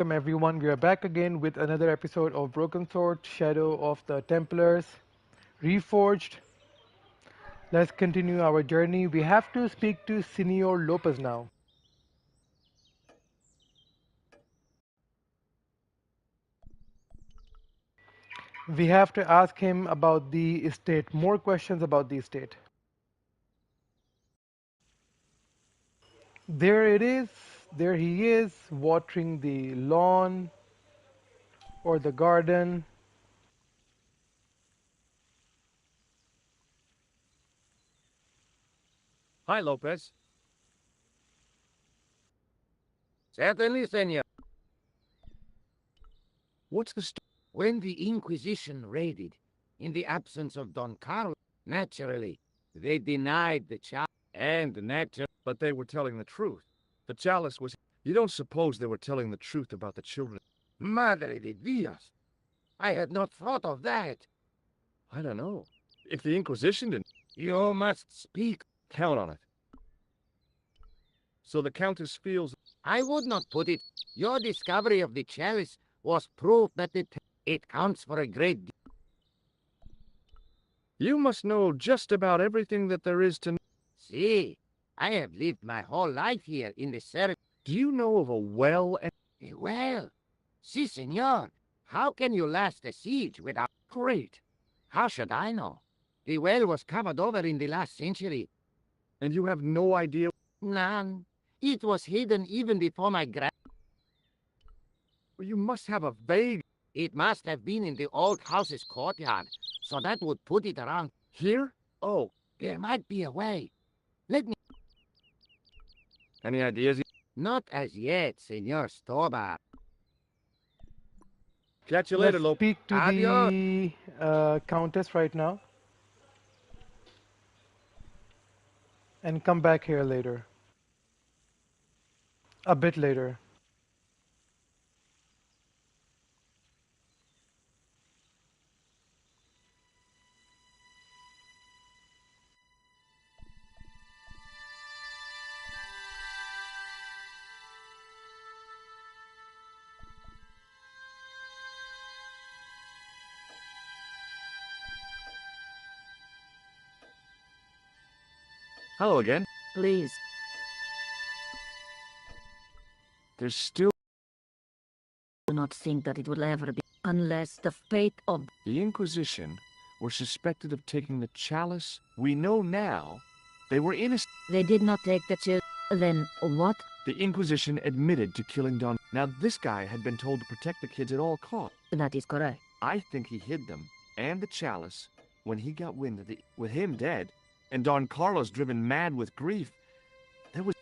Welcome everyone. We are back again with another episode of Broken Sword, Shadow of the Templars, Reforged. Let's continue our journey. We have to speak to Senor Lopez now. We have to ask him about the estate, more questions about the estate. There it is. There he is, watering the lawn or the garden. Hi, Lopez. Certainly, senor. What's the story? When the Inquisition raided, in the absence of Don Carlos, naturally, they denied the chalice. But they were telling the truth. The chalice was... You don't suppose they were telling the truth about the children? Madre de Dios! I had not thought of that. I don't know. If the Inquisition didn't... You must speak. Count on it. So the Countess feels... I would not put it. Your discovery of the chalice was proof that it counts for a great deal. You must know just about everything that there is to know. See, I have lived my whole life here in the ceremony. Do you know of a well and... A well? Si, senor. How can you last a siege without... Great. How should I know? The well was covered over in the last century. And you have no idea? None. It was hidden even before my You must have a vague... It must have been in the old house's courtyard, so that would put it around... Here? Oh. There might be a way. Let me... Any ideas? Not as yet, Senor Storbar. Catch you Let's later, Lope. speak to Adios. the Countess right now and come back here later. A bit later. Hello again. Please. There's still... Do not think that it will ever be, unless the fate of... The Inquisition were suspected of taking the chalice. We know now they were innocent. They did not take the child. Then what? The Inquisition admitted to killing Don. Now this guy had been told to protect the kids at all costs. That is correct. I think he hid them and the chalice when he got wind of the... With him dead, and Don Carlos driven mad with grief, there was...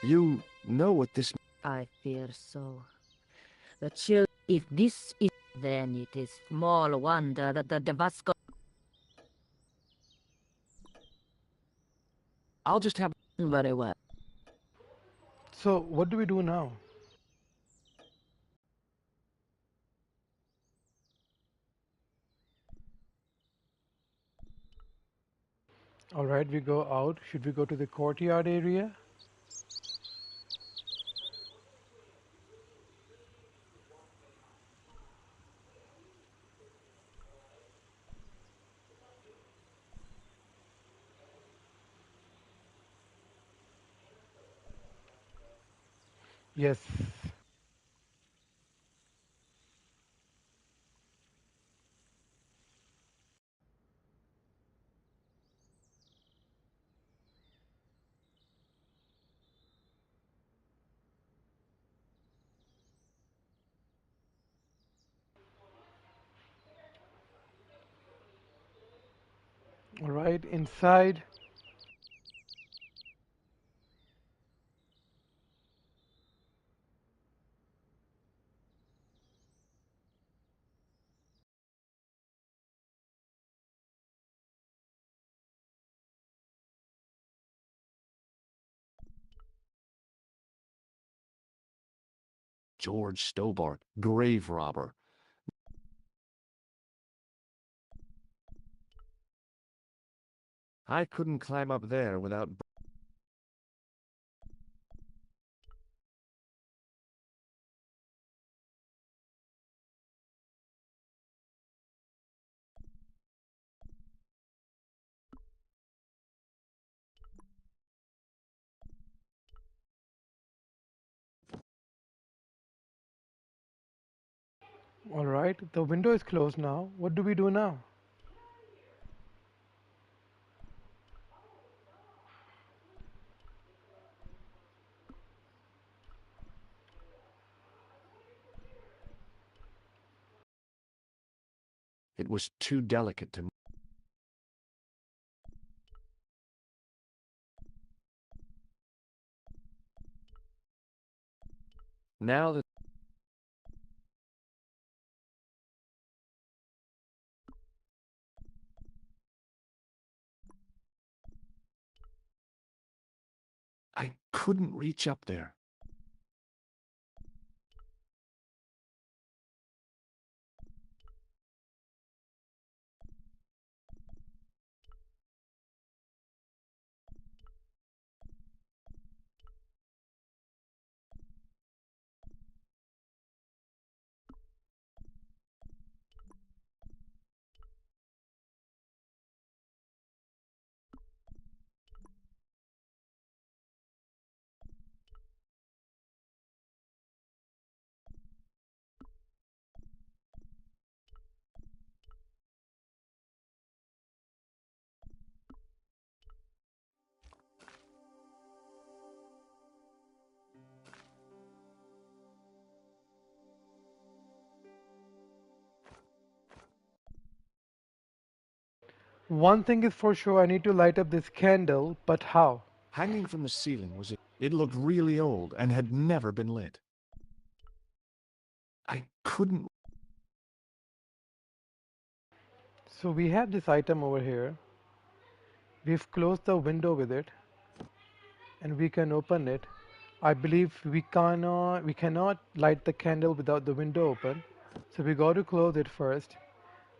You know what this... I fear so. The child... If this is... Then it is small wonder that the Devasco... I'll just have... Very well. So, what do we do now? All right, we go out. Should we go to the courtyard area? Yes. All right, inside. George Stobart, grave robber. I couldn't climb up there without... All right, the window is closed now. What do we do now? It was too delicate to. Now that I couldn't reach up there. One thing is for sure, I need to light up this candle, but how? Hanging from the ceiling was it. It looked really old and had never been lit. I couldn't. So we have this item over here. We've closed the window with it and we can open it. I believe we cannot light the candle without the window open. So we got to close it first.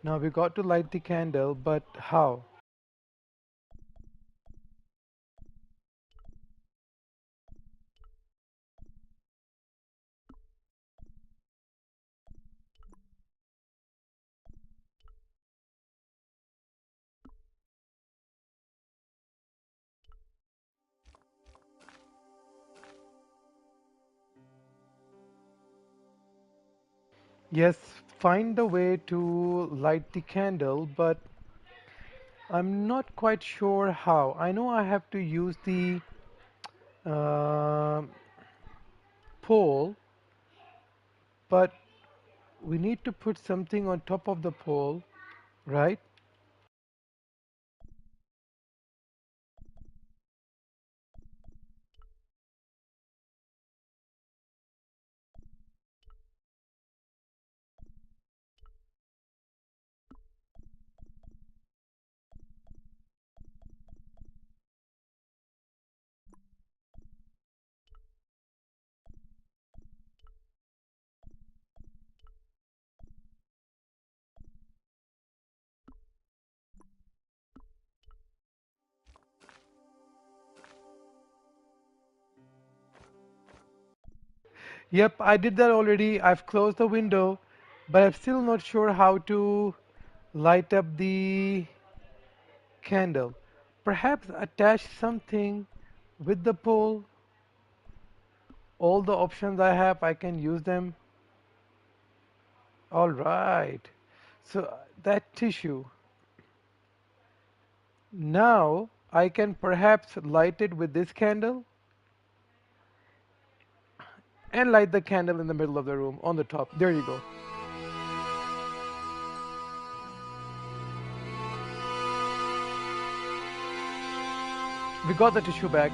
Now we got to light the candle, but how? Yes, find a way to light the candle, but I'm not quite sure how. I know I have to use the uh, pole, but we need to put something on top of the pole, right? Yep, I did that already. I've closed the window, but I'm still not sure how to light up the candle. Perhaps attach something with the pole. All the options I have, I can use them. All right. So that tissue. Now I can perhaps light it with this candle and light the candle in the middle of the room on the top. There you go. We got the tissue back.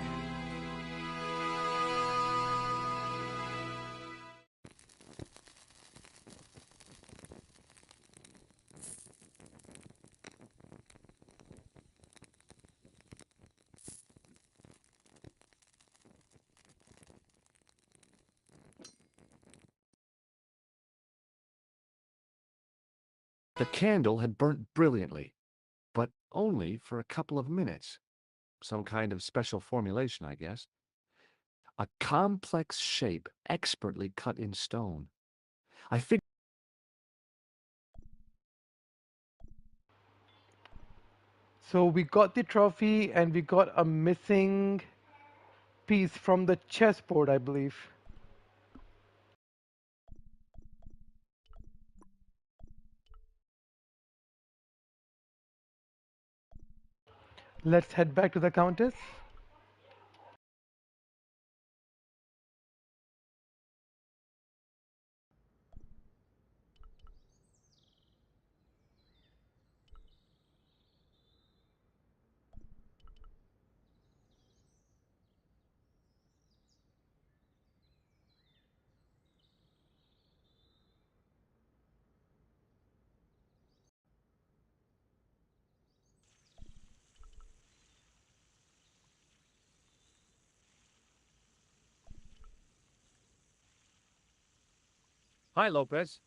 The candle had burnt brilliantly, but only for a couple of minutes. Some kind of special formulation, I guess. A complex shape expertly cut in stone. I figured. So we got the trophy and we got a missing piece from the chessboard, I believe. Let's head back to the Countess. Hi, Lopez.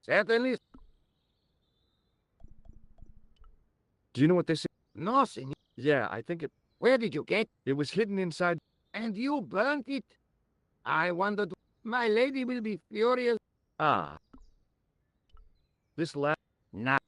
Certainly. Do you know what this is? No, senor. Yeah, I think it... Where did you get? It was hidden inside... And you burnt it? I wondered... My lady will be furious. Ah. This last... Nah.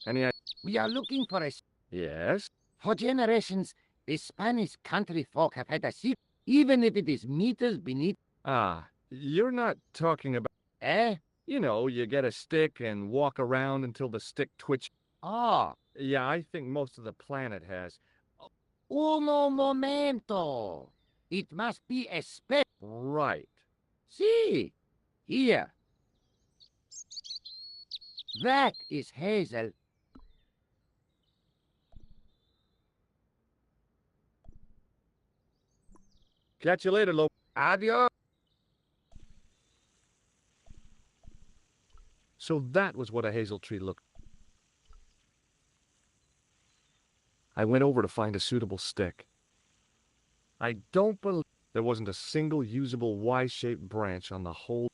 Any... We are looking for a... Yes? For generations, the Spanish country folk have had a secret, even if it is meters beneath... Ah, you're not talking about... Eh? You know, you get a stick and walk around until the stick twitches. Ah. Yeah, I think most of the planet has. Uno momento. It must be a spec. Right. See? Here. That is Hazel. Catch you later, Lo. Adios. So that was what a hazel tree looked. I went over to find a suitable stick. I don't believe there wasn't a single usable Y-shaped branch on the whole.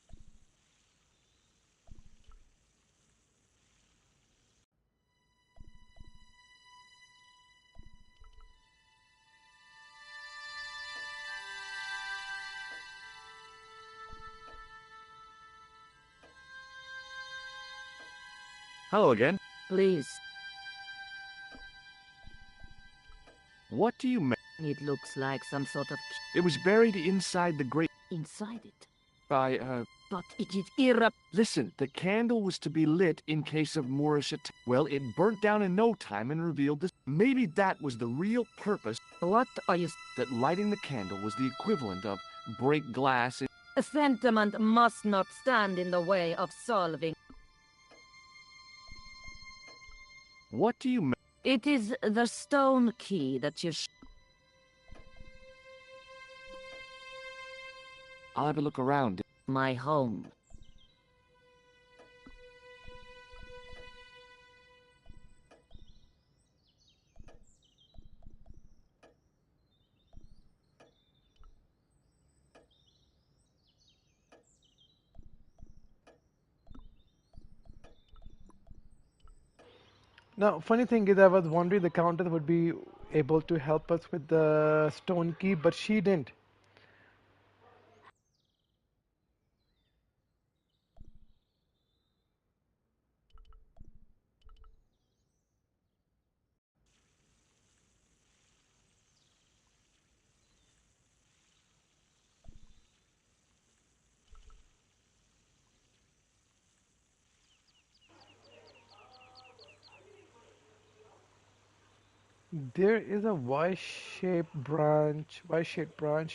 Hello again. Please, What do you mean? it looks like some sort of It was buried inside the great inside it. by, But it is irre... Listen, the candle was to be lit in case of Moorish attack. Well, it burnt down in no time and revealed this. Maybe that was the real purpose, What are you... that lighting the candle was the equivalent of break glass. Sentiment must not stand in the way of solving. What do you mean? It is the stone key that you... I'll have a look around. My home. Now, funny thing is, I was wondering the Countess would be able to help us with the stone key, but she didn't. There is a Y-shaped branch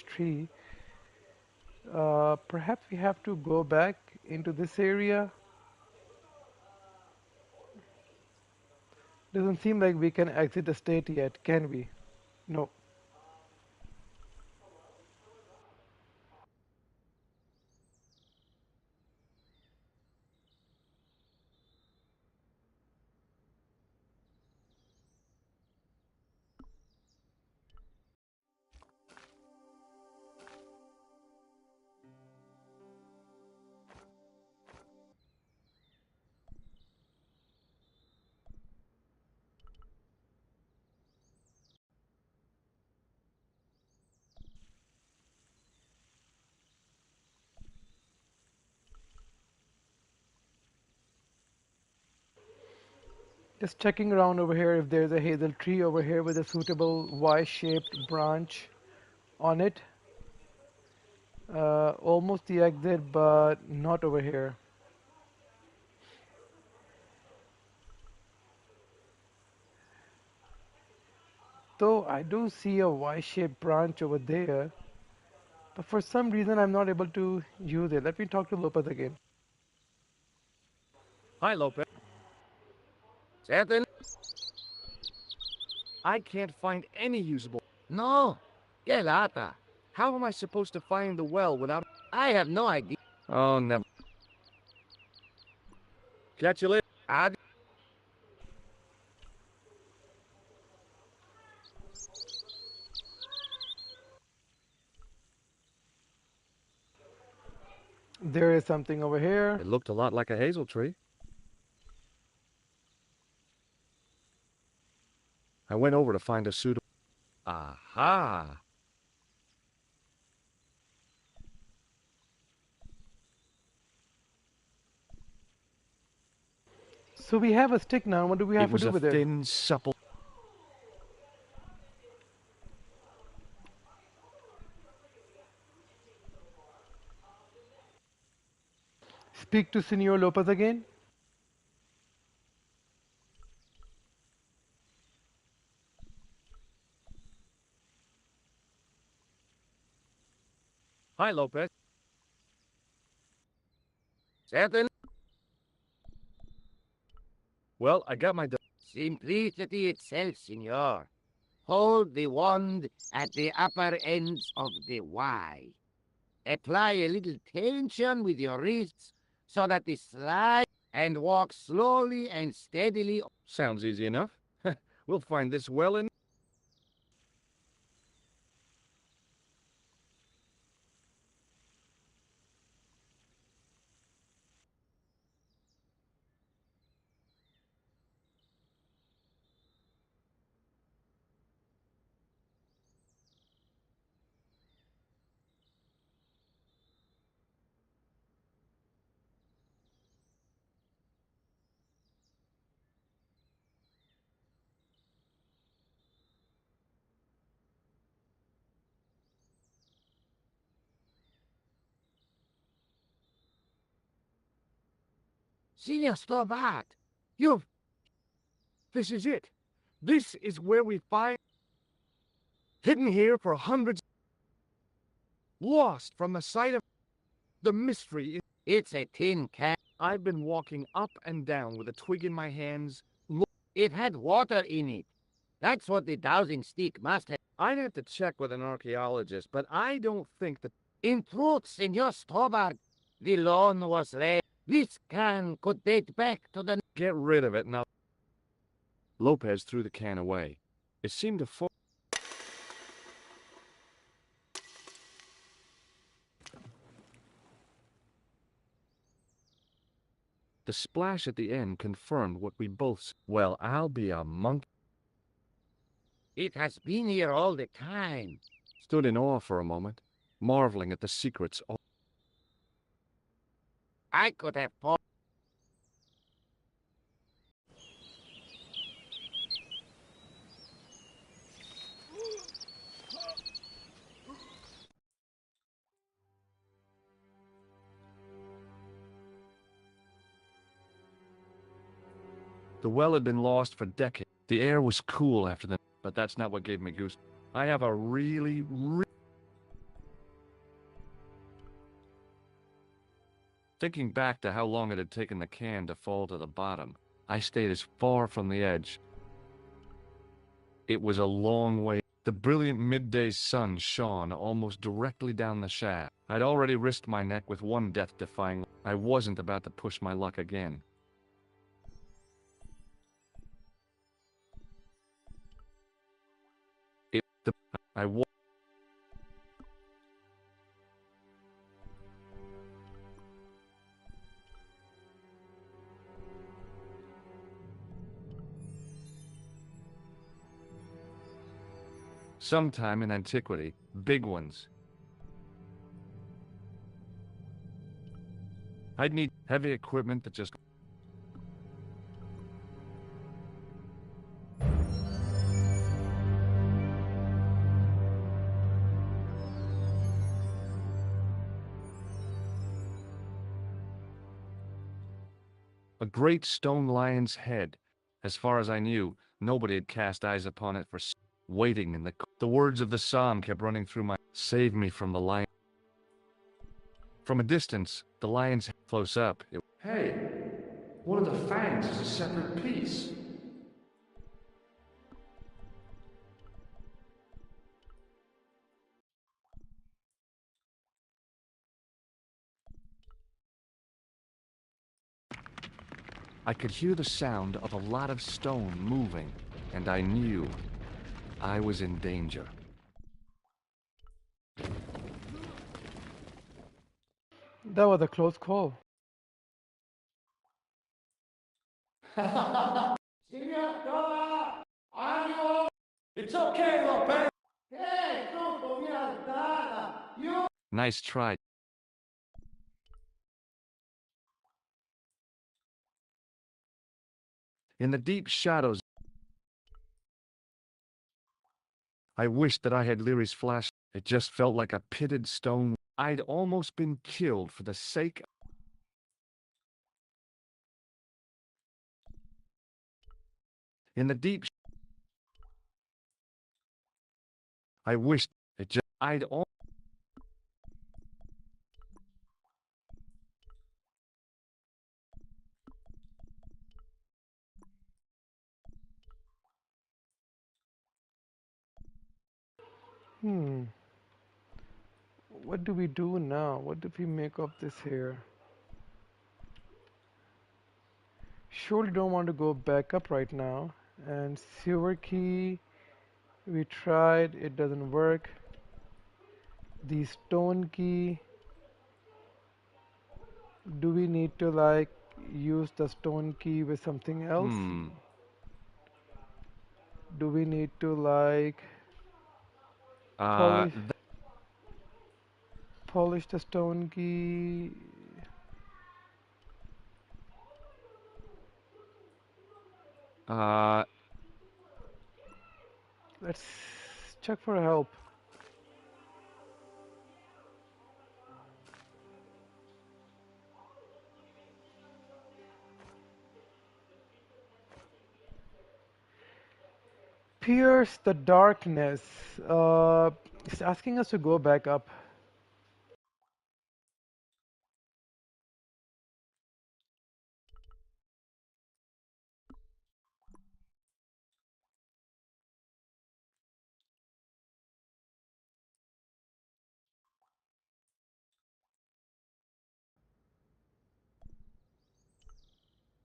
tree. Perhaps we have to go back into this area. Doesn't seem like we can exit the state yet, can we? No. Just checking around over here if there's a hazel tree over here with a suitable Y-shaped branch on it. Almost the exit, but not over here. Though I do see a Y-shaped branch over there, but for some reason I'm not able to use it. Let me talk to Lopez again. Hi, Lopez. Certain? I can't find any usable. No. Que lata. How am I supposed to find the well without... I have no idea. Oh, never. Catch you later. Ad. There is something over here. It looked a lot like a hazel tree. I went over to find a suitable... Aha! So we have a stick now. What do we have It to was do a with it? thin, supple... Speak to Senor Lopez again. Hi, Lopez. Certain? Well, I got my... Simplicity itself, senor. Hold the wand at the upper ends of the Y. Apply a little tension with your wrists so that the slide and walk slowly and steadily. Sounds easy enough. We'll find this well in... Senor Stovat, you've... This is it. This is where we find... Hidden here for hundreds... Lost from the sight of... The mystery. It's a tin can. I've been walking up and down with a twig in my hands. It had water in it. That's what the dowsing stick must have. I'd have to check with an archaeologist, but I don't think that... In truth, Senor Stobart, the lawn was laid. This can could date back to the... Get rid of it now. Lopez threw the can away. It seemed to fall... The splash at the end confirmed what we both... Well, I'll be a monkey. It has been here all the time. Stood in awe for a moment, marveling at the secrets. I could have fought. The well had been lost for decades. The air was cool after them, but that's not what gave me goose. I have a really... Thinking back to how long it had taken the can to fall to the bottom, I stayed as far from the edge. It was a long way. The brilliant midday sun shone almost directly down the shaft. I'd already risked my neck with one death-defying... I wasn't about to push my luck again. I was... Sometime in antiquity, big ones. I'd need heavy equipment that just... A great stone lion's head. As far as I knew, nobody had cast eyes upon it for... waiting in the... The words of the psalm kept running through my... Save me from the lion. From a distance, the lion's close up. Hey, one of the fangs is a separate piece. I could hear the sound of a lot of stone moving, and I knew I was in danger. That was a close call. It's okay, Lopez! Nice try. In the deep shadows, I wished that I had Lyri's flash. It just felt like a pitted stone. I'd almost been killed for the sake... In the deep... I wished it just... I'd all... What do we do now? What do we make of this here? Surely don't want to go back up right now. And silver key, we tried, it doesn't work. The stone key, do we need to like use the stone key with something else? Do we need to like polish, polish the stone key? Let's check for help. Pierce the darkness. It's asking us to go back up.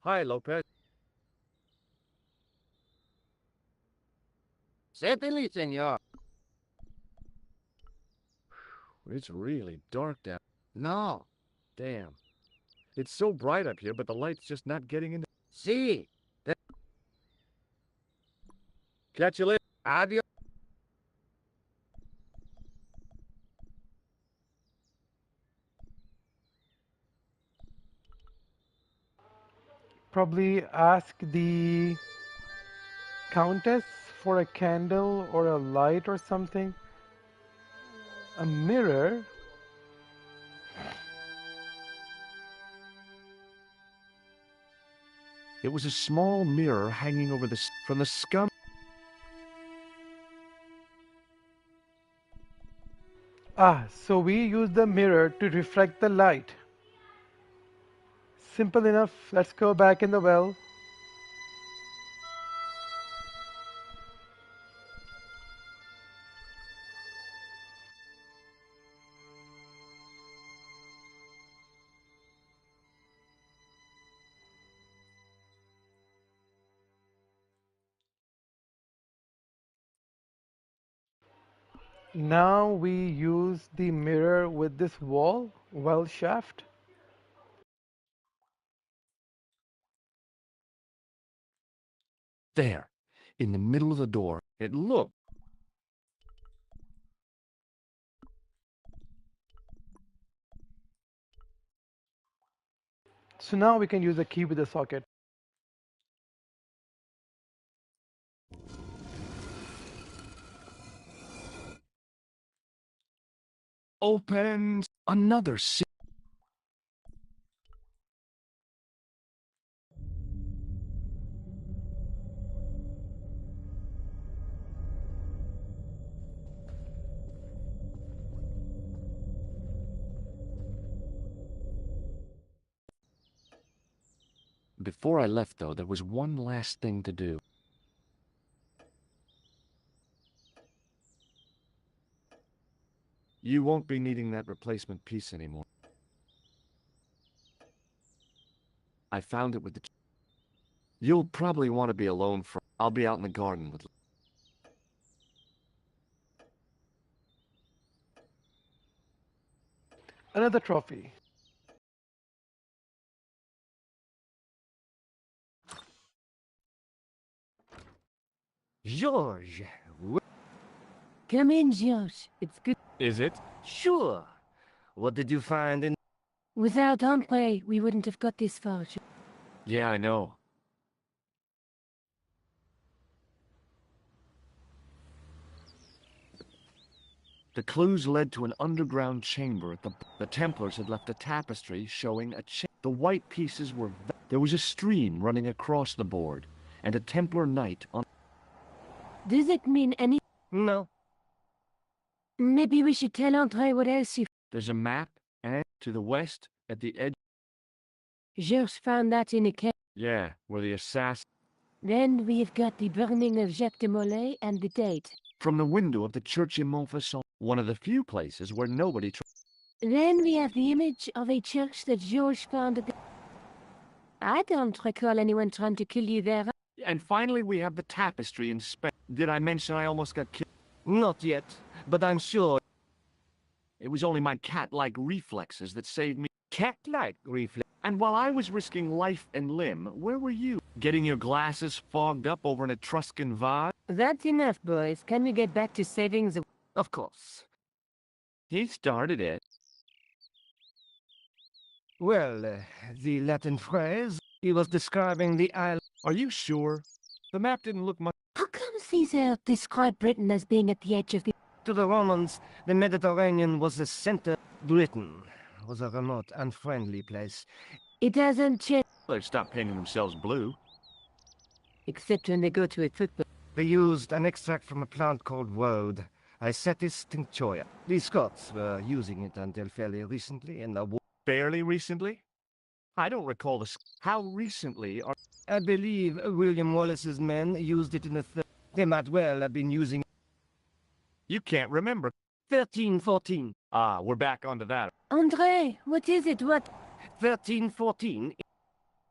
Hi, Lopez. Certainly, senor. It's really dark down... No. Damn. It's so bright up here, but the light's just not getting into... See. Catch you later. Adios. Probably ask the Countess for a candle or a light or something. A mirror. It was a small mirror hanging over the... From the scum... Ah, so we use the mirror to reflect the light. Simple enough. Let's go back in the well. Now we use the mirror with this well shaft. There, in the middle of the door. It looked... So now we can use the key with the socket. Opens another... Before I left, though, there was one last thing to do. You won't be needing that replacement piece anymore. I found it with the... You'll probably want to be alone for... I'll be out in the garden with... Another trophy. George, Come in, George. It's good. Is it? sure. What did you find in... Without Andre, we wouldn't have got this far. Yeah, I know. The clues led to an underground chamber at the Templars had left a tapestry showing a the white pieces were... There was a stream running across the board, and a Templar knight on... Does it mean any? No. Maybe we should tell Andre what else you... There's a map, and to the west, at the edge... George found that in a cave. Yeah, where the assassin... Then we've got the burning of Jacques de Molay and the date. From the window of the church in Montfaucon, one of the few places where nobody... Then we have the image of a church that George found at the... I don't recall anyone trying to kill you there. And finally we have the tapestry in Spain. Did I mention I almost got killed? Not yet, but I'm sure... It was only my cat-like reflexes that saved me. Cat-like reflex. And while I was risking life and limb, where were you? Getting your glasses fogged up over an Etruscan vase? That's enough, boys. Can we get back to saving the... Of course. He started it. Well, the Latin phrase, he was describing the isle... Are you sure? The map didn't look much... How come Caesar described Britain as being at the edge of the... To the Romans, the Mediterranean was the center. Britain was a remote, unfriendly place. It hasn't changed, They've stopped painting themselves blue. except when they go to a football. They used an extract from a plant called woad, Icetis tinctoria. The Scots were using it until fairly recently in the war. Fairly recently? I don't recall this. How recently are... I believe William Wallace's men used it in the They might well have been using it. You can't remember. 1314. Ah, we're back onto that. Andre, what is it? What? 1314.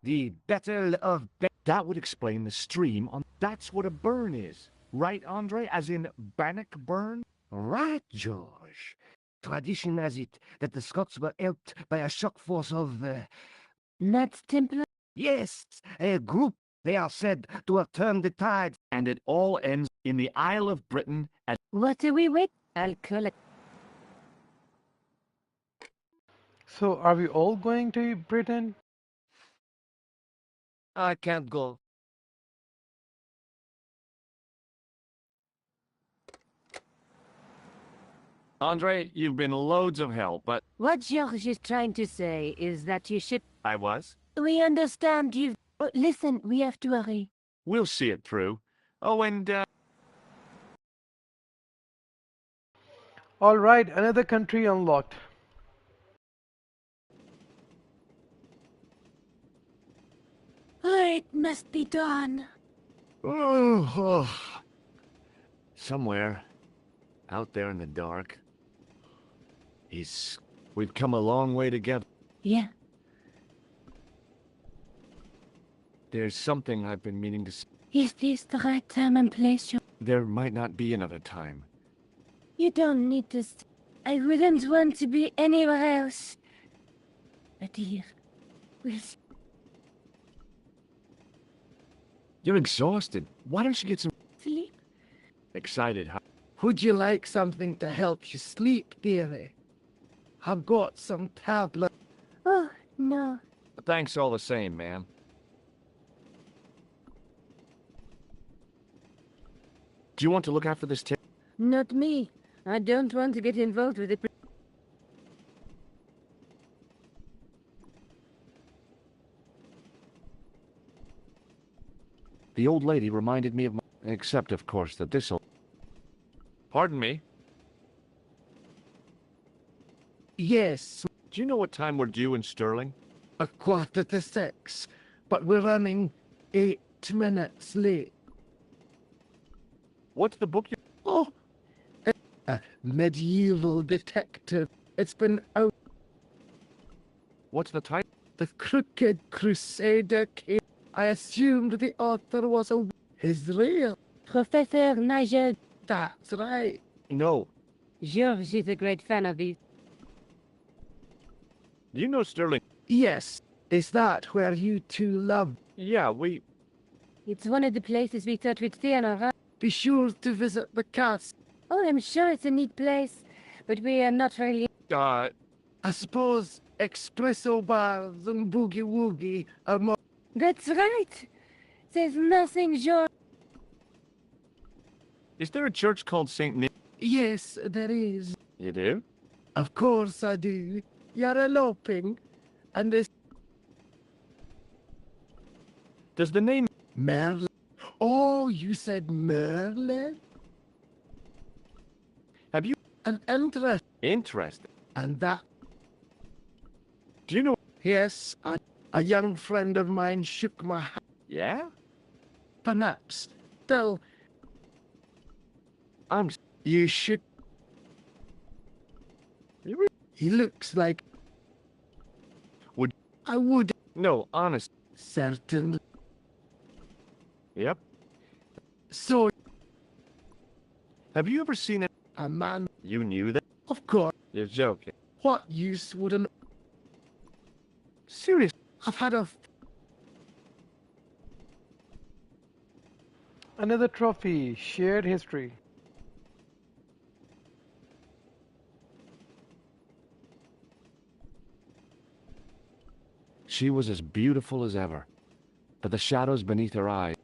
The Battle of... That would explain the stream on... That's what a burn is. Right, Andre? As in Bannockburn? Right, George. Tradition has it that the Scots were helped by a shock force of... Knights Templar? Yes, a group. They are said to have turned the tide. And it all ends in the Isle of Britain at... What are we waiting? I'll call it. So, are we all going to Britain? I can't go. Andre, you've been loads of help, but... What George is trying to say is that you should... I was? We understand you... Oh, listen, we have to hurry. We'll see it through. Oh, and, All right, another country unlocked. It must be done. Somewhere out there in the dark. We've come a long way together. Yeah. There's something I've been meaning to say. Is this the right time and place? There might not be another time. You don't need to... I wouldn't want to be anywhere else. But dear, we'll... You're exhausted. Why don't you get some... Sleep? Excited, huh? Would you like something to help you sleep, dearie? I've got some tablet. Oh, no. Thanks all the same, man. Do you want to look after this tip? Not me. I don't want to get involved with it. The old lady reminded me of my... Except, of course, that this'll... Pardon me? Yes, Do you know what time we're due in Stirling? 5:45. but we're running 8 minutes late. What's the book you... Oh, a medieval detective. It's been out. What's the title? The Crooked Crusader case. I assumed the author was a Israel. Professor Nigel. That's right. No. George is a great fan of these. Do you know Sterling? Yes. Is that where you two love? Yeah, we... It's one of the places we thought we'd see on our run. Be sure to visit the castle. Oh, I'm sure it's a neat place, but we are not really... I suppose espresso bars and boogie woogie are more. That's right. There's nothing, George. Is there a church called St. Nick? Yes, there is. You do? Of course I do. You're eloping. And this Does the name... Merlin. Oh, you said Merlin? Have you... An interest. Interesting. And that, Do you know... yes, a young friend of mine shook my hand. Yeah? Perhaps. Still, I'm... you should. You re- He looks like. Would- I would. No, honest. Certainly. Yep. So, Have you ever seen it? a man, You knew that? of course. You're joking. What use would an. Serious? I've had a. Another trophy, shared history. She was as beautiful as ever, but the shadows beneath her eyes...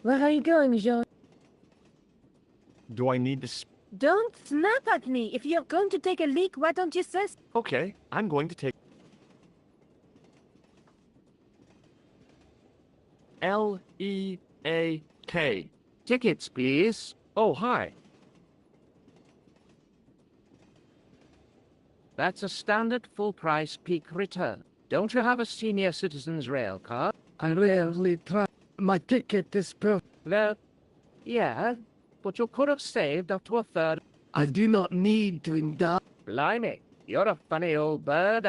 Where are you going, George? Do I need to... Don't snap at me. If you're going to take a leak, why don't you say... Okay, I'm going to take... L-E-A-K. Tickets, please. Oh, hi. That's a standard full-price peak return. Don't you have a senior citizen's rail card? I rarely try. My ticket is per. Well, yeah, but you could have saved up to a third. I do not need to indulge. Blimey, you're a funny old bird.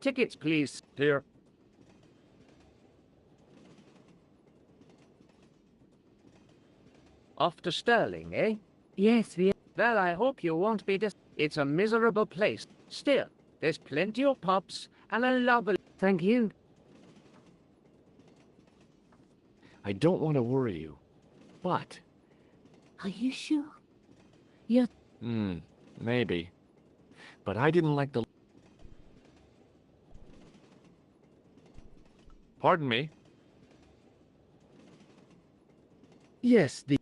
Tickets, please. Here. Off to Sterling, eh? Yes, we... Well, I hope you won't be It's a miserable place. Still, there's plenty of pubs and a lovely... Thank you. I don't want to worry you, but... Are you sure? Maybe. But I didn't like the... Pardon me? Yes, the.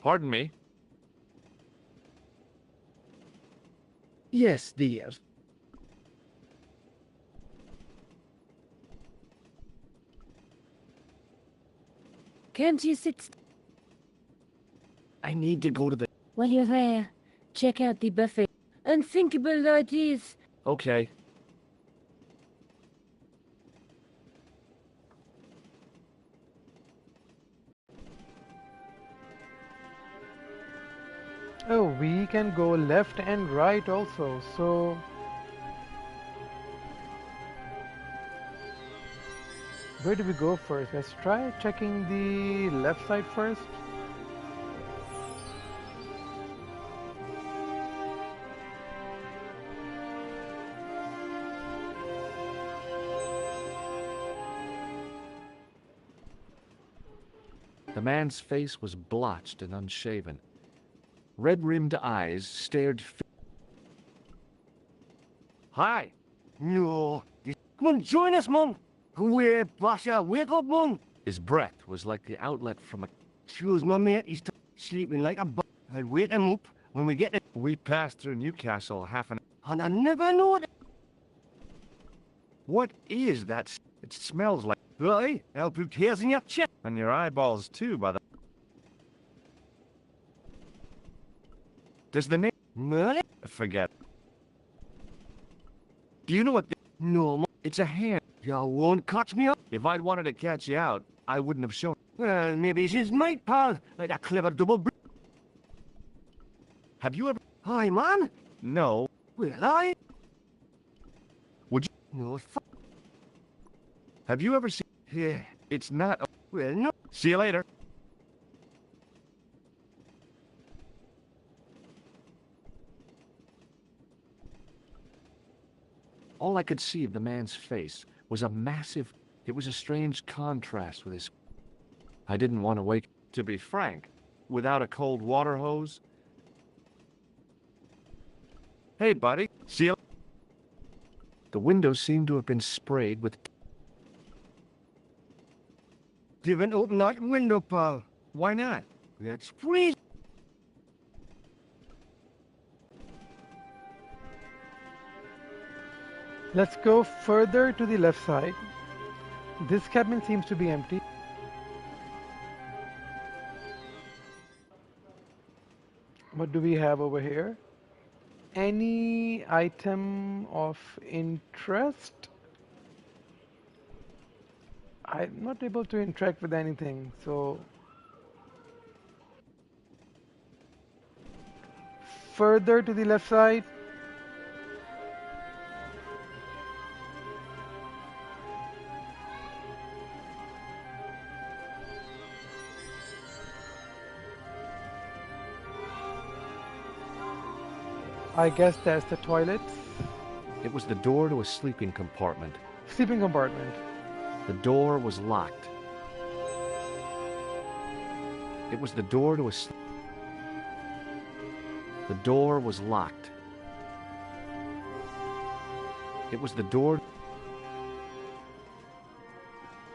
Pardon me? Yes, dear. Can't you sit... I need to go to the... While you're there, check out the buffet. Unthinkable ideas. Okay. Oh, we can go left and right also, so... Where do we go first? Let's try checking the left side first. The man's face was blotched and unshaven. Red-rimmed eyes stared... Hi! No. Come on, join us, man. We're Basha, wake up, man. His breath was like the outlet from a... Choose my mate, he's sleeping like a I'll wake him up when we get there. We passed through Newcastle half an... And I never know that. What is that? It smells like... Right, I'll put hairs in your chest. And your eyeballs too, by the... Does the name... Merlin? Forget. Do you know what... No, It's a hand. you won't catch me up. If I'd wanted to catch you out, I wouldn't have shown... Well, maybe she's my pal, like a clever Have you ever... Hi, man. No. Well, I... Would you... No, Have you ever seen... yeah. It's not... Well, no. See you later. All I could see of the man's face was a massive... It was a strange contrast with his... I didn't want to wake... To be frank, without a cold water hose... Hey, buddy. See you... The windows seemed to have been sprayed with... Didn't open that window, pal. Why not? It's freezing. Let's go further to the left side. This cabin seems to be empty. What do we have over here? Any item of interest? I'm not able to interact with anything, so further to the left side. I guess that's the toilet. It was the door to a sleeping compartment. Sleeping compartment. The door was locked. It was the door to a... The door was locked. It was the door...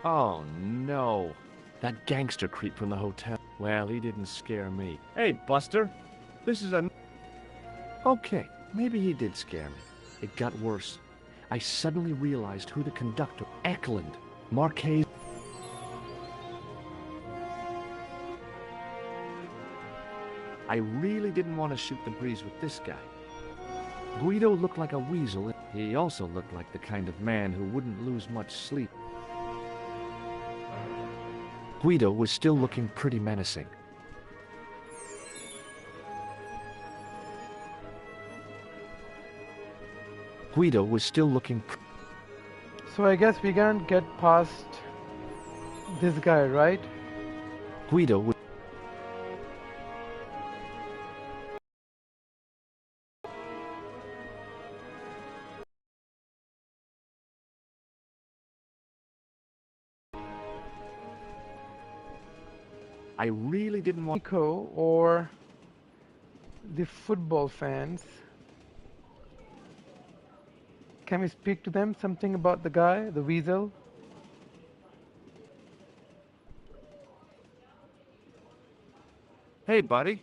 Oh, no. That gangster creep from the hotel. Well, he didn't scare me. Hey, Buster. This is a... Okay, maybe he did scare me. It got worse. I suddenly realized who the conductor... Eklund. Marquez. I really didn't want to shoot the breeze with this guy. Guido looked like a weasel. He also looked like the kind of man who wouldn't lose much sleep. Guido was still looking pretty menacing. Guido was still looking... So I guess we can't get past this guy, right? Guido was... I really didn't want... Nico or the football fans. Can we speak to them? Something about the guy, the weasel? Hey, buddy.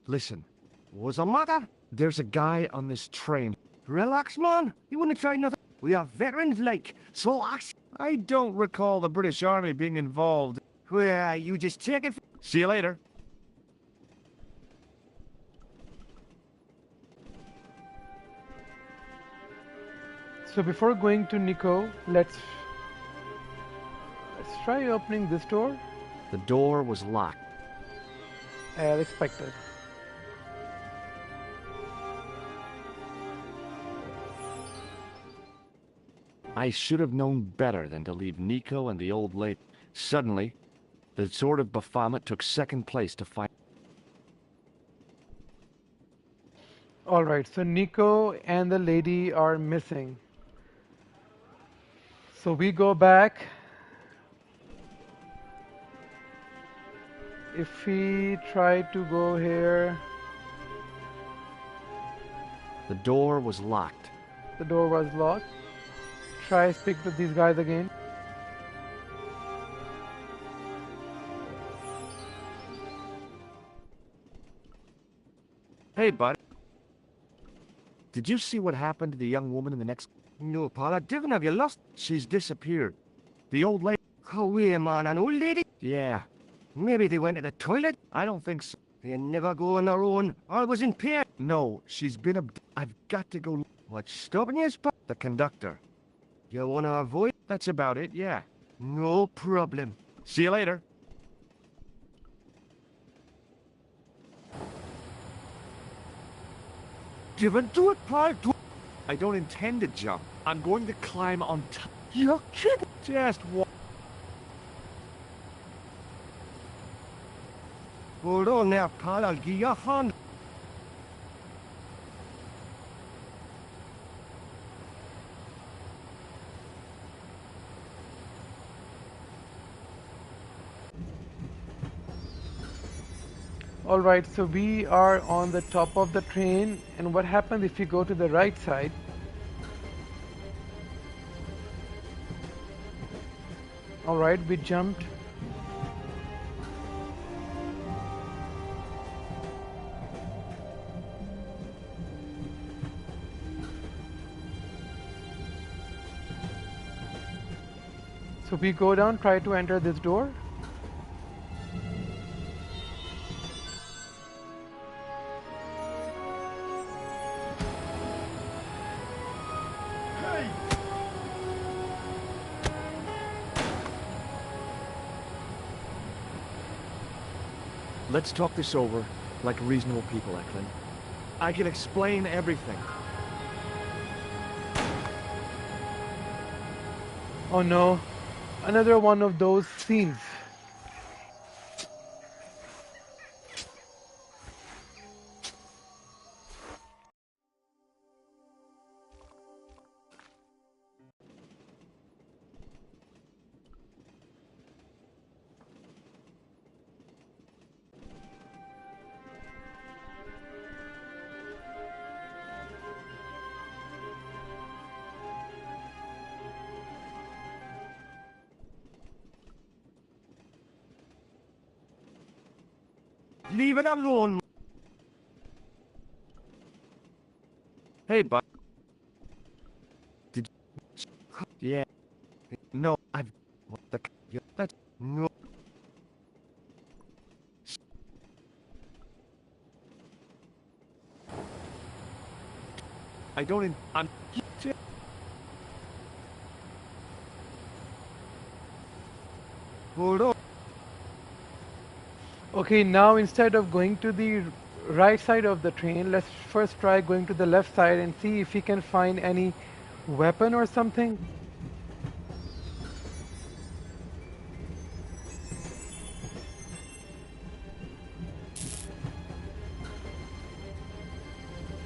Listen, What's the matter? there's a guy on this train. Relax, man. You wouldn't try nothing. We are veterans like, so ask. I don't recall the British Army being involved. Well, you just take it. See you later. So before going to Nico, let's try opening this door. The door was locked. As expected. I should have known better than to leave Nico and the old lady. Suddenly, the sword of Baphomet took second place to fight. Alright, so Nico and the lady are missing. So we go back. If we try to go here, The door was locked. the door was locked. Try speak with these guys again. Hey, buddy. Did you see what happened to the young woman in the next... No, Paula, Devon, have you lost? She's disappeared. The old lady. Away, man, an old lady? Yeah, Maybe they went to the toilet? I don't think so. They never go on their own. Always in pair. No, she's been I've got to go. What's stopping you, Spot? The conductor. You want to avoid? That's about it, yeah. No problem. See you later. Devon, do it, Paul. Do it. I don't intend to jump. I'm going to climb on top. You're kidding. Just walk. Hold on there, Paul. I'll give you a hand. All right, so we are on the top of the train, and what happens if you go to the right side? All right, we jumped. So we go down, try to enter this door. Let's talk this over like reasonable people, Eklund. I can explain everything. Oh no, another one of those scenes. Leave it alone. Hey, bud. Did yeah. No, I've what the that's No. I don't I'm Hold on. Okay, now instead of going to the right side of the train, let's first try going to the left side and see if we can find any weapon or something.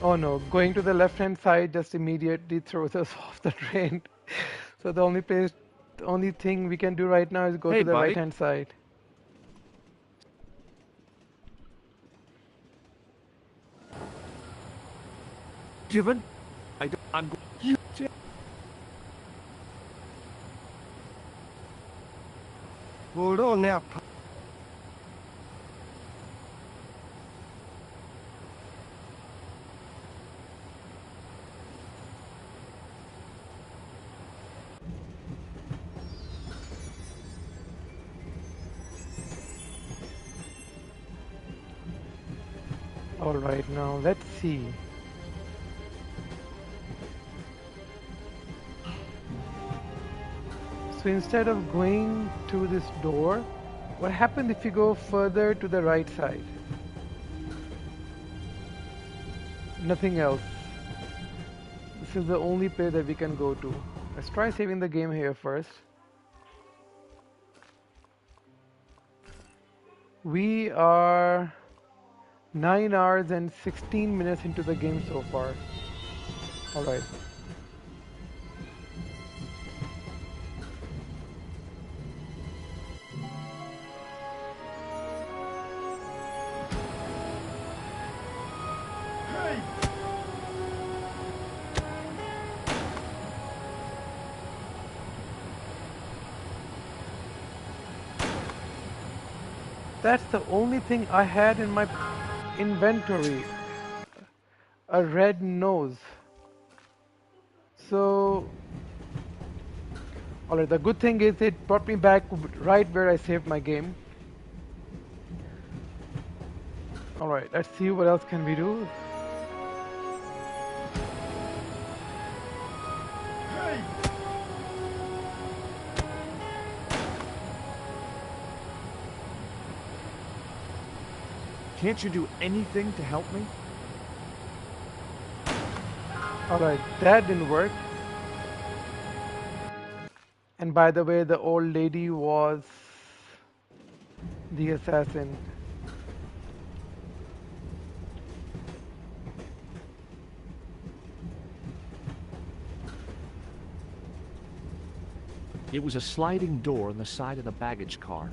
Oh no, going to the left hand side just immediately throws us off the train. So the only thing we can do right now is go Hey, to the buddy. right hand side. Devon, I'm hold on there, Paul. All right, now let's see. So instead of going to this door, what happens if you go further to the right side? Nothing else. This is the only place that we can go to. Let's try saving the game here first. We are 9 hours and 16 minutes into the game so far. Alright. That's the only thing I had in my inventory. A red nose. So, alright, the good thing is it brought me back right where I saved my game. Alright, let's see what else can we do. Can't you do anything to help me? Alright, that didn't work. And by the way, the old lady was the assassin. It was a sliding door on the side of the baggage car.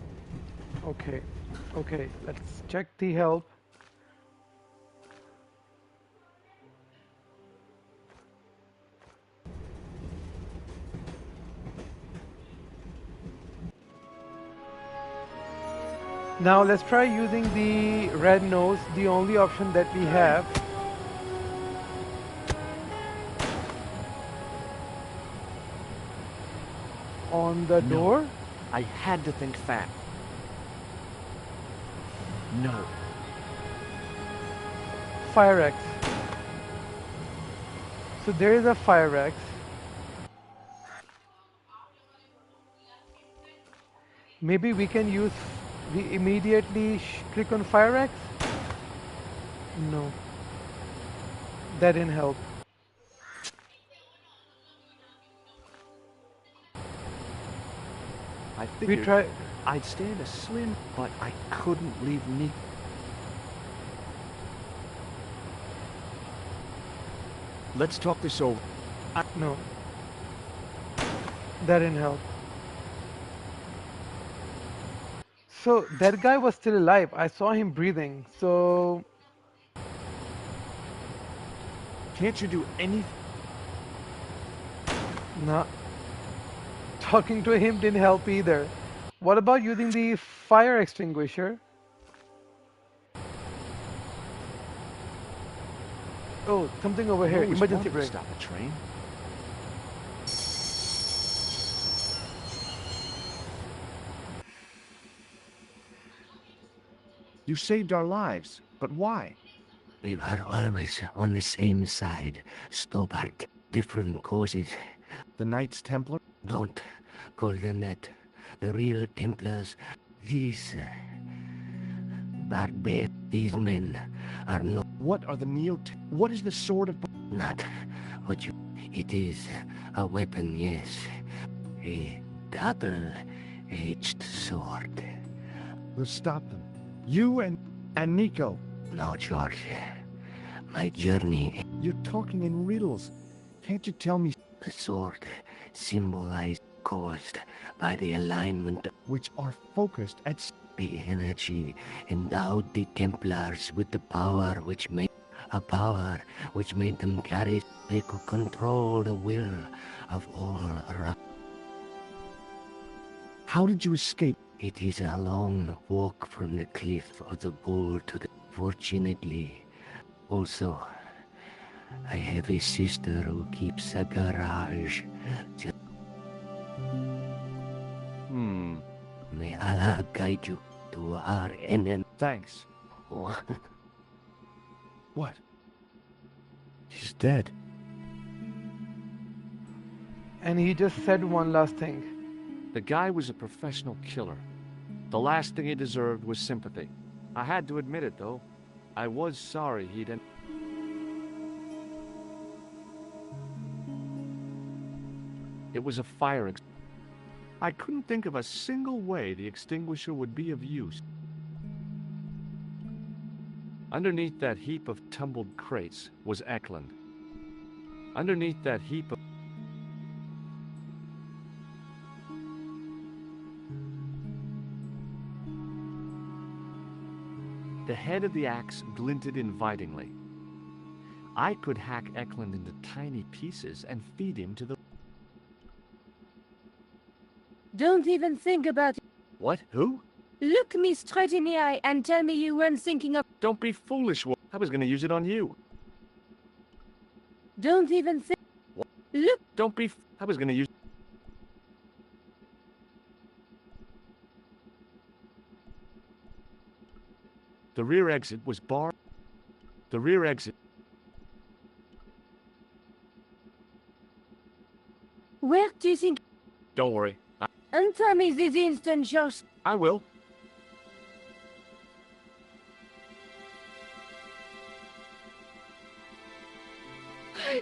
Okay, okay, let's check the help. Now let's try using the red nose, the only option that we have. On the door? I had to think fast. No. Fire X. So there is a Fire X. Maybe we can use, we immediately click on Fire X? No. That didn't help. I We figured try. I'd stand a slim, but I couldn't leave me. Let's talk this over. No. That didn't help. So that guy was still alive. I saw him breathing. So Can't you do anything? no. Talking to him didn't help either. What about using the fire extinguisher? Oh, something over here. Always Emergency wanted to brake. stop a train. You saved our lives, but why? We were always on the same side, Stobart. Different causes. The Knights Templar? Don't call them that. The real Templars, these barbarians, these men are What are the What is the Sword of... not what you... It is a weapon, yes. A double-edged sword. We'll stop them. You and Nico. No, George. My journey, You're talking in riddles. Can't you tell me the sword, symbolized, caused by the alignment which are focused at... The energy endowed the Templars with the power which made them carry. They could control the will of all around. How did you escape? It is a long walk from the cliff of the bull to the... Fortunately, also, I have a sister who keeps a garage. May Allah guide you to our enemy. Thanks. What? What? He's dead. And he just said one last thing. The guy was a professional killer. The last thing he deserved was sympathy. I had to admit it, though. I was sorry he'd... It was a fire extinguisher. I couldn't think of a single way the extinguisher would be of use. Underneath that heap of tumbled crates was Eklund. Underneath that heap of... The head of the axe glinted invitingly. I could hack Eklund into tiny pieces and feed him to the... Don't even think about it. What? Who? Look me straight in the eye and tell me you weren't thinking of... Don't be foolish. I was going to use it on you. Don't even think... Look Don't be. I was gonna use. The rear exit was barred. The rear exit. Where do you think? Don't worry. Answer me this instant, Josh. I will.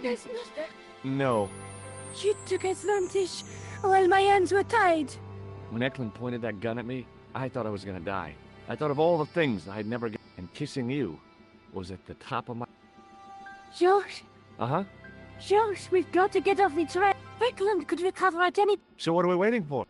There's nothing. No. You took advantage while my hands were tied. When Eklund pointed that gun at me, I thought I was gonna die. I thought of all the things I'd never get, and kissing you was at the top of my. Josh, Uh-huh. Josh, we've got to get off the train. Eklund could recover at any... So what are we waiting for?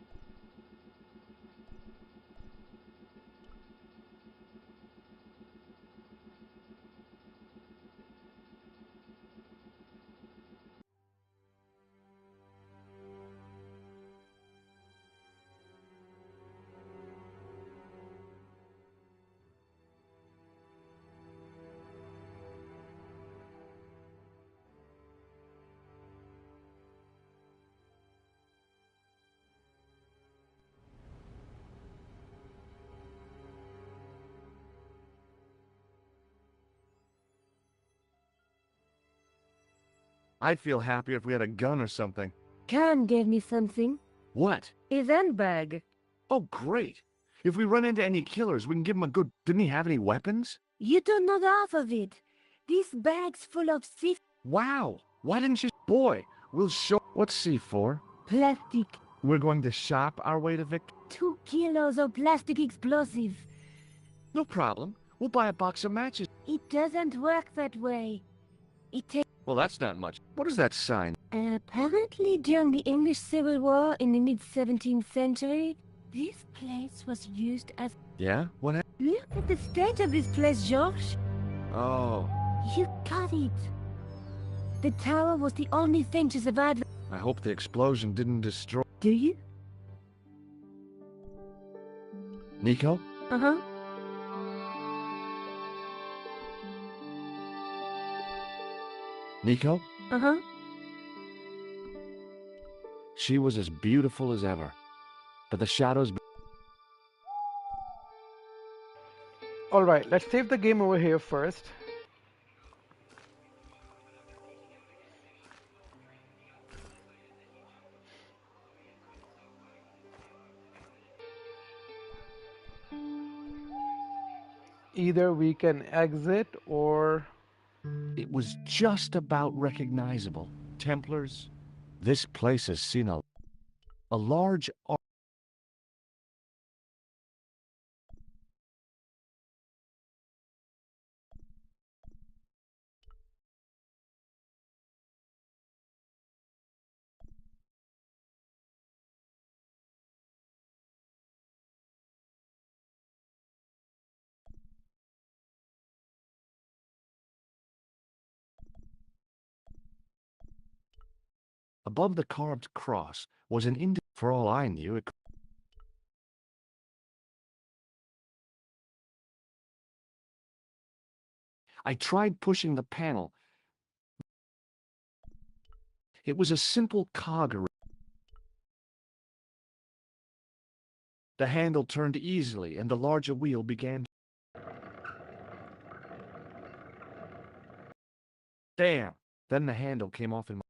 I'd feel happier if we had a gun or something. Khan gave me something. What? His handbag. Oh, great. If we run into any killers, we can give them a good... Didn't he have any weapons? You don't know the half of it. This bag's full of Wow. Why didn't you... Boy, we'll show... What's C4? plastic. We're going to shop our way to Victor? 2 kilos of plastic explosives. No problem. We'll buy a box of matches. It doesn't work that way. It takes... Well, that's not much. What is that sign? Apparently, during the English Civil War in the mid-17th century, this place was used as... Yeah? What happened? Look at the state of this place, George. Oh. You got it. The tower was the only thing to survive. I hope the explosion didn't destroy... Do you? Nico? Uh-huh. Nico? Uh-huh. She was as beautiful as ever. But the shadows... Alright, let's save the game over here first. Either we can exit or... It was just about recognizable. Templars, this place has seen a large... Above the carved cross was an Indian. For all I knew, it... I tried pushing the panel. It was a simple cog. The handle turned easily, and the larger wheel began... Damn! Then the handle came off in my...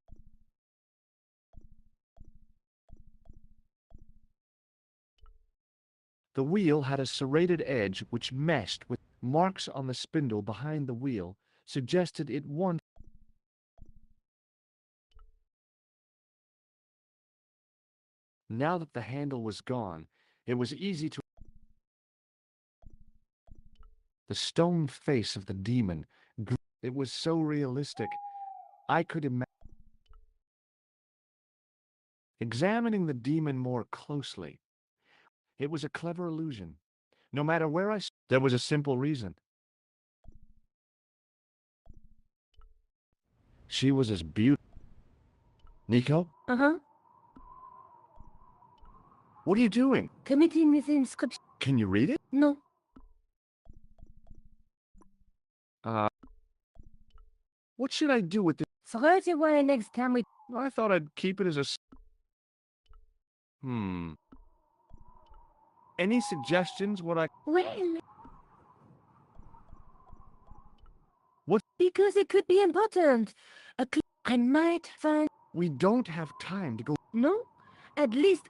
The wheel had a serrated edge which meshed with marks on the spindle behind the wheel, suggested it wanted... Now that the handle was gone, it was easy to... The stone face of the demon, it was so realistic, I could imagine... Examining the demon more closely, it was a clever illusion. No matter where I... There was a simple reason. She was as beautiful... Nico? Uh-huh. What are you doing? Committing this inscription. Can you read it? No. What should I do with this? Throw it away next time we... I thought I'd keep it as a... Any suggestions what I... Well, What? because it could be important. I might find... We don't have time to go... No? At least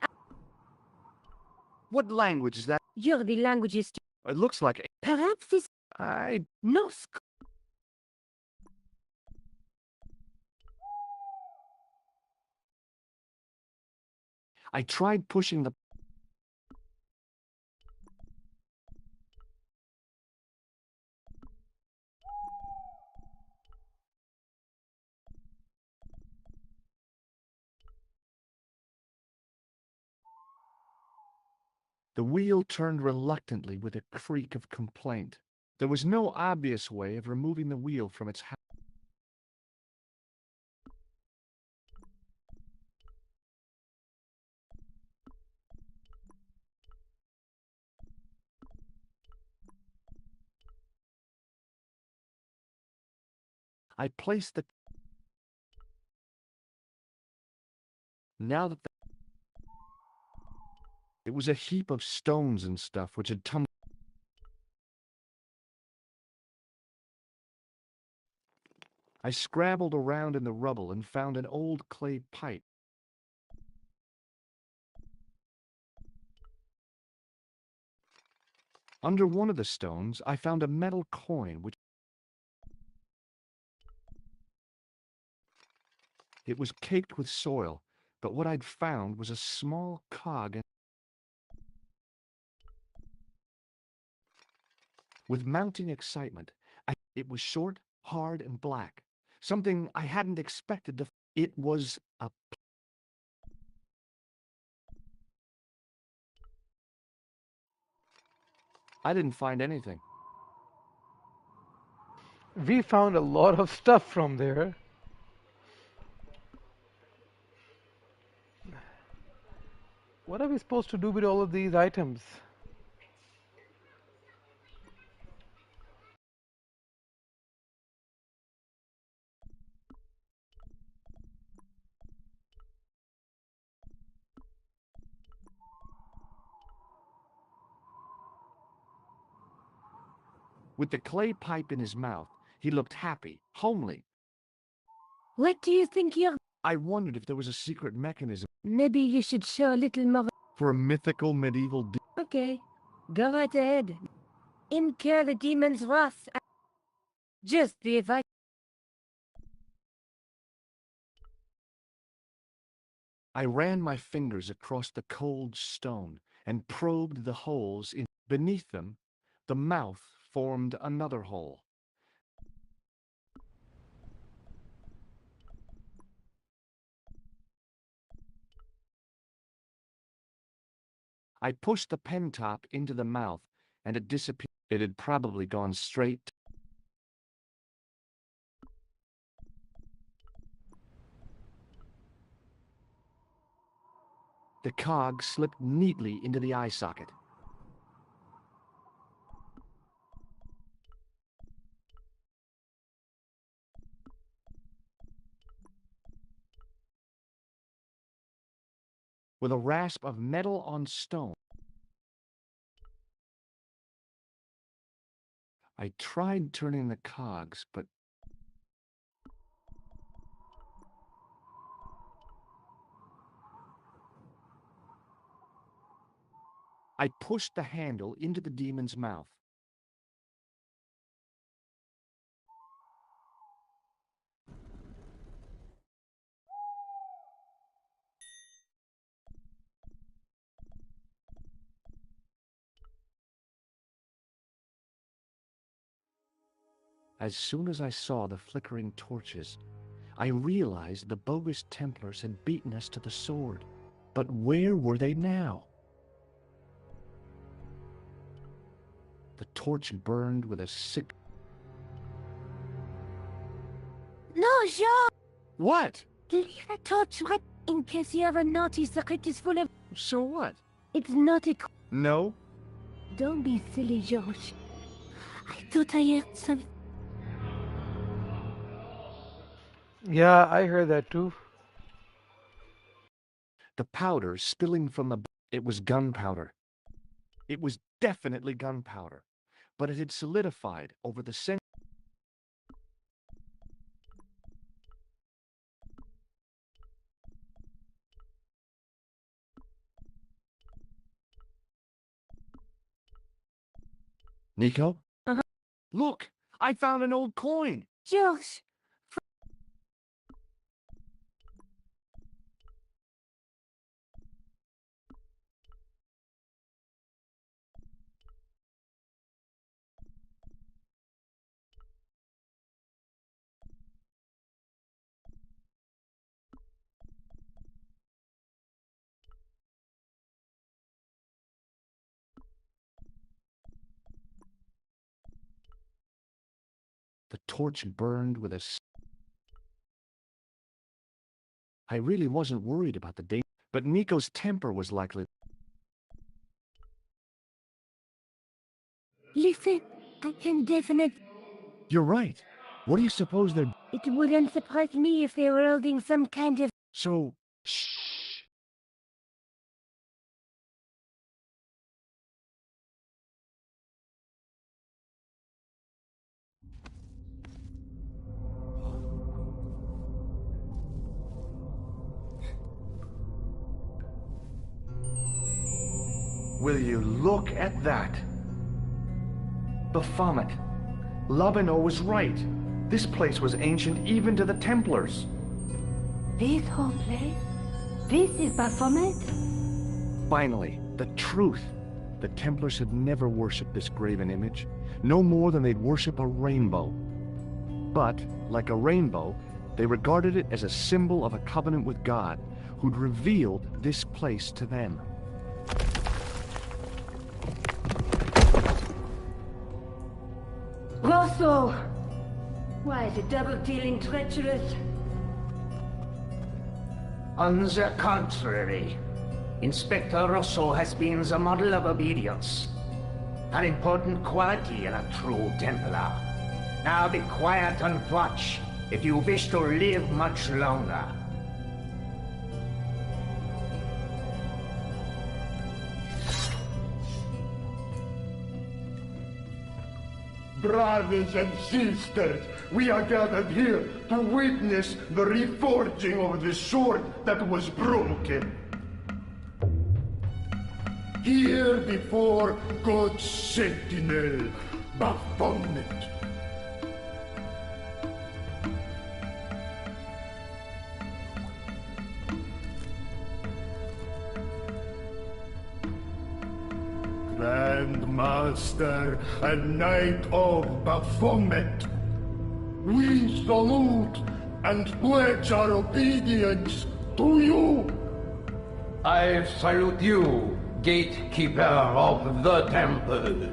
What language is that? you're the languages. It looks like... Perhaps this... I... No, I tried pushing the... The wheel turned reluctantly with a creak of complaint. There was no obvious way of removing the wheel from its... I placed the... Now that the... It was a heap of stones and stuff which had tumbled... I scrabbled around in the rubble and found an old clay pipe. Under one of the stones, I found a metal coin which... It was caked with soil, but what I'd found was a small cog. With mounting excitement, it was short, hard, and black. Something I hadn't expected to... It was a... I didn't find anything. We found a lot of stuff from there. What are we supposed to do with all of these items? With the clay pipe in his mouth, he looked happy, homely. what do you think you're... I wondered if there was a secret mechanism Maybe you should show a little more... for a mythical medieval... Okay, go right ahead. Incur the demon's wrath. Just the advice. I ran my fingers across the cold stone and probed the holes in... Beneath them, the mouth formed another hole. I pushed the pen top into the mouth, and it disappeared. It had probably gone straight. The cog slipped neatly into the eye socket. With a rasp of metal on stone, I tried turning the cogs, but I pushed the handle into the demon's mouth. As soon as I saw the flickering torches, I realized the bogus Templars had beaten us to the sword. But where were they now? The torch burned with a sick... No, Jean! What? Leave a torch right in case you ever notice the crypt is full of... So what? It's not a... No? Don't be silly, George. I thought I heard some... Yeah, I heard that too. The powder spilling from the... It was gunpowder. It was definitely gunpowder, but it had solidified over the centuries. Nico? Uh-huh. Look, I found an old coin. Josh! The torch burned with I really wasn't worried about the danger, but Nico's temper was likely... Listen, I can definitely... You're right. What do you suppose they're... It wouldn't surprise me if they were holding some kind of... So... Shh. Will you look at that? Baphomet. Labino was right. This place was ancient even to the Templars. This whole place? This is Baphomet? Finally, the truth. The Templars had never worshipped this graven image, no more than they'd worship a rainbow. But, like a rainbow, they regarded it as a symbol of a covenant with God, who'd revealed this place to them. Rosso! Why, the double-dealing treacherous? On the contrary, Inspector Rosso has been the model of obedience, an important quality in a true Templar. Now be quiet and watch if you wish to live much longer. Brothers and sisters, we are gathered here to witness the reforging of the sword that was broken. Here before God's sentinel, Baphomet. Grand Master and Knight of Baphomet, we salute and pledge our obedience to you. I salute you, gatekeeper of the temple.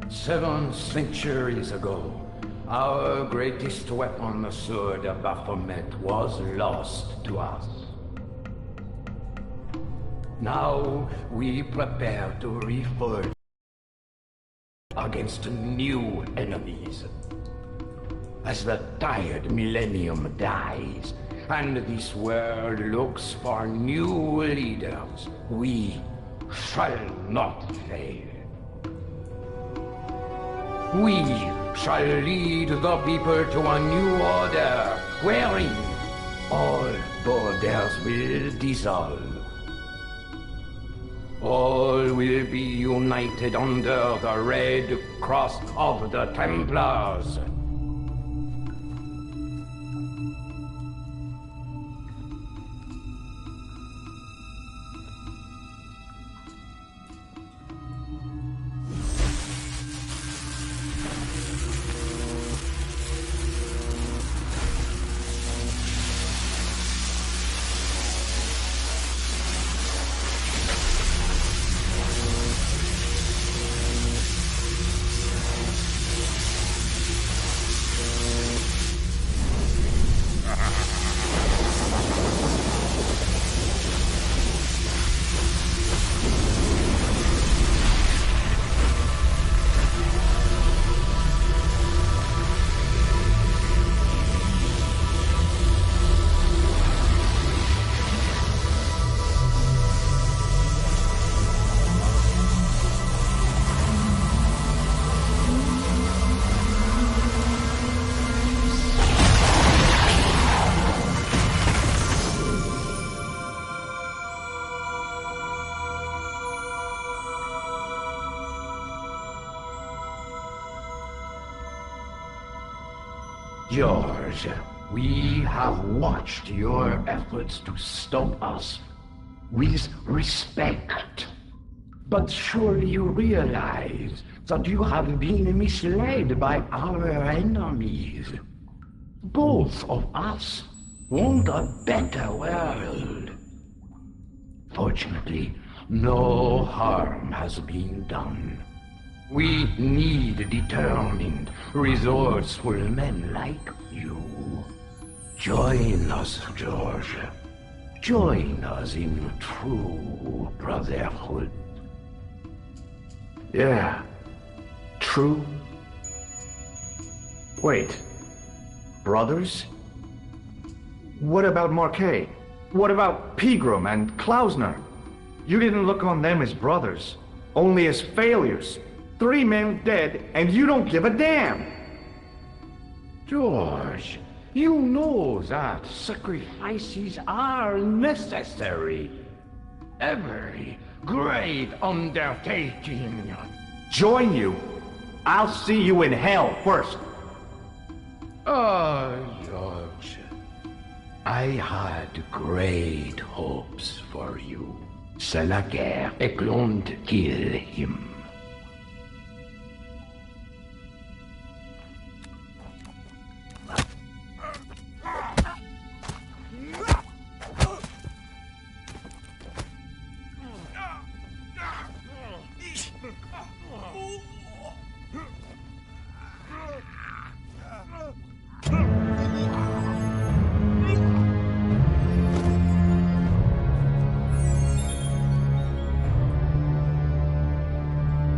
Seven centuries ago, our greatest weapon, the sword of Baphomet, was lost to us. Now we prepare to reforge against new enemies. As the tired millennium dies, and this world looks for new leaders, we shall not fail. We shall lead the people to a new order, wherein all borders will dissolve. All will be united under the Red Cross of the Templars. George, we have watched your efforts to stop us with respect. But surely you realize that you have been misled by our enemies. Both of us want a better world. Fortunately, no harm has been done. We need determined, resourceful men like you. Join us, George. Join us in true brotherhood. Yeah. True. Wait. Brothers? What about Marquet? What about Pegram and Klausner? You didn't look on them as brothers, only as failures. 3 men dead, and you don't give a damn! George, you know that sacrifices are necessary. Every great undertaking. Join you? I'll see you in hell first. Oh, George. I had great hopes for you. C'est la guerre et l'on kill him.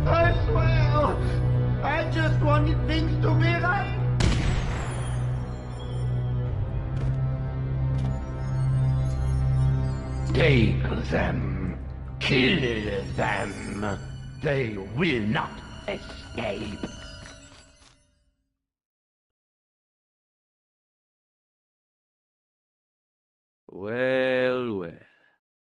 I swear, I just wanted things to be right. Take them. Kill them. They will not escape. Well, well.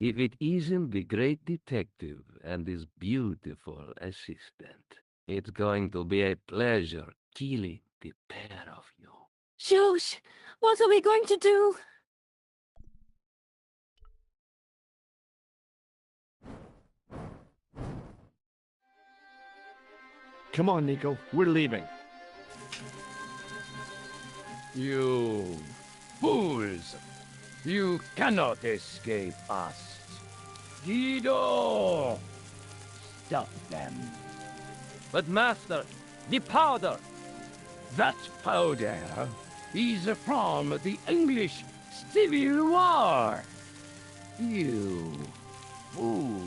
If it isn't the great detective and his beautiful assistant, it's going to be a pleasure killing the pair of you. George, what are we going to do? Come on, Nico. We're leaving. You fools! You cannot escape us. Guido! Stop them. But master, the powder! That powder is from the English Civil War. You fool.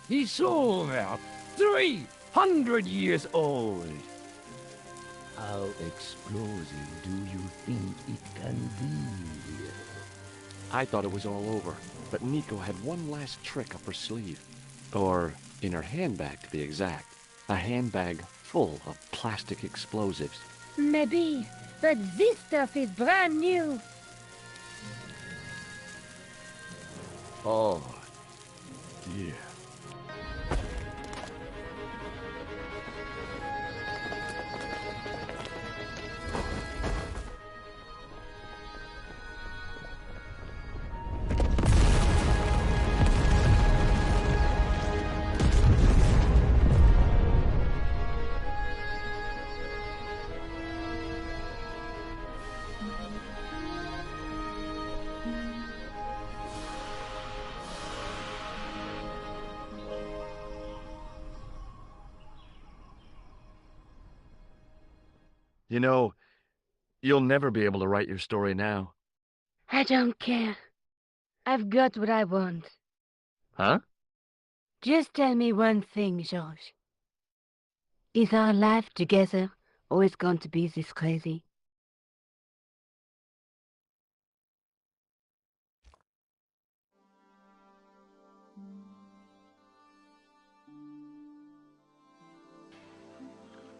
It's over 300 years old. How explosive do you think it can be? I thought it was all over, but Nico had one last trick up her sleeve. Or in her handbag, to be exact. A handbag full of plastic explosives. Maybe, but this stuff is brand new. Oh, dear. You know, you'll never be able to write your story now. I don't care. I've got what I want. Huh? Just tell me one thing, George. Is our life together always going to be this crazy?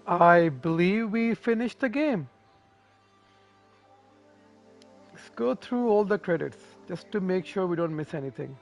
I believe we finished the game. Let's go through all the credits just to make sure we don't miss anything.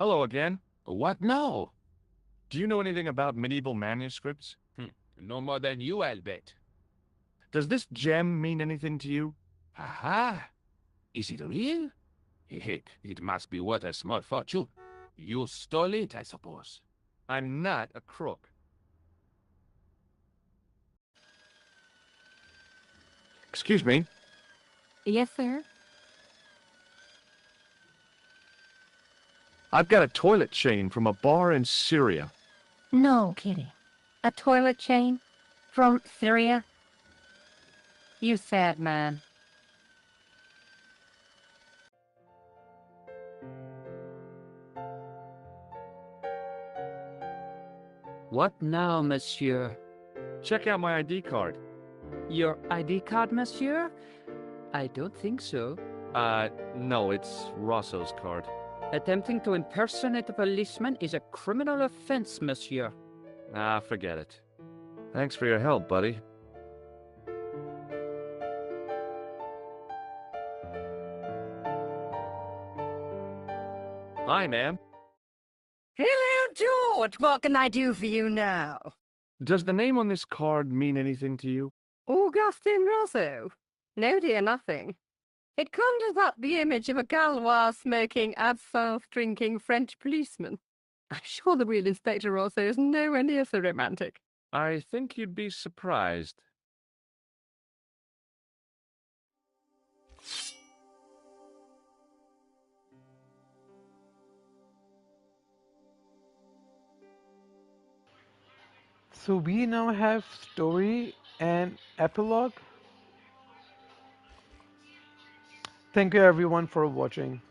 Hello again. What now? Do you know anything about medieval manuscripts? No more than you, I'll bet. Does this gem mean anything to you? Aha! Is it real? It must be worth a small fortune. You stole it, I suppose. I'm not a crook. Excuse me. Yes, sir? I've got a toilet chain from a bar in Syria. No kidding. A toilet chain? From Syria? You sad man. What now, monsieur? Check out my ID card. Your ID card, monsieur? I don't think so. No, it's Rosso's card. Attempting to impersonate a policeman is a criminal offense, monsieur. Ah, forget it. Thanks for your help, buddy. Hi, ma'am. Hello, George. What can I do for you now? Does the name on this card mean anything to you? Augustin Rosso? No, dear, nothing. It conjures up the image of a Gaulois smoking, absinthe drinking French policeman. I'm sure the real Inspector Rosso is nowhere near so romantic. I think you'd be surprised. So we now have story and epilogue. Thank you everyone for watching.